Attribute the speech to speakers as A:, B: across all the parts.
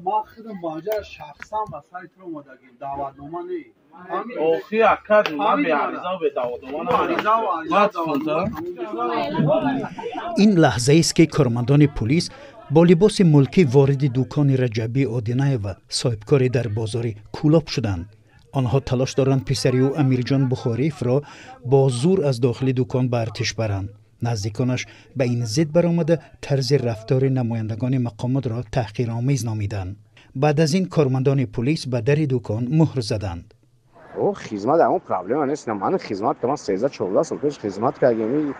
A: ما خودم ماجر شخصا به سایت رو مدگیم دعوتنامه نی
B: اوخی اکد من به عریضه و به دعوتنامه
C: این لحظه است که کارمندان پلیس با لباس ملکی وارد دکان رجبی آدینه و صاحبکاری در بازار کولاب شدند. آنها تلاش دارند پسری و امیرجان بخاریف را با زور از داخل دکان به ارتش برند. نزدیکانش به این ضد برآمده طرز رفتار نمایندگان مقامات را تحقیرآمیز نامیدند. بعد از این کارمندان پلیس به در دکان مهر زدند.
D: او خدمت همون پرابلم نیست. من خدمت کردم 13-14 سال پیش خدمت کردم.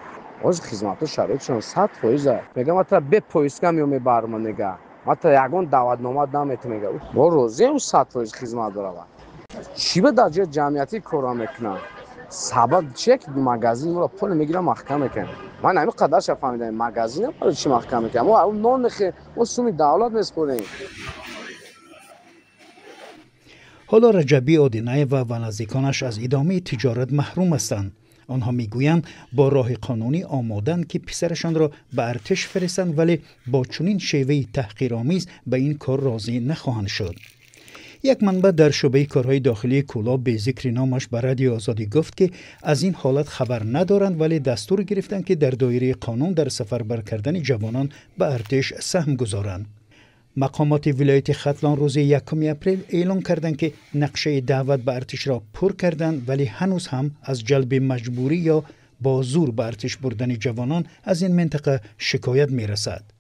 D: از خدمت شرایط شون 100% میگم ماتا به پویسکا میومه بارم نگه ماتا یگون دعوتنامه دامت میگه با روزی اون 100% خدمت داره چی به درجه جمعیتی کار میکنه سبب چک مغازین رو پول میگیره محکم میکنه من همین قدرش فهمیدم مغازین رو چی محکم میکنه ما اون نون خه اون سومی دولت میسپریم.
C: حالا رجبی آدینه و نزدیکانش از ادامه تجارت محروم هستند. آنها میگویند با راه قانونی آمادند که پسرشان را به ارتش فرستند ولی با چنین شیوه تحقیرآمیز به این کار راضی نخواهند شد. یک منبع در شعبه کارهای داخلی کولاب به ذکر نامش به رادیو آزادی گفت که از این حالت خبر ندارند ولی دستور گرفتند که در دایره قانون در سفربر کردن جوانان به ارتش سهم گذارند. مقامات ولایت ختلان روز 1 اپریل اعلام کردند که نقشه دعوت به ارتش را پر کردند ولی هنوز هم از جلب مجبوری یا با زور به ارتش بردن جوانان از این منطقه شکایت می رسد.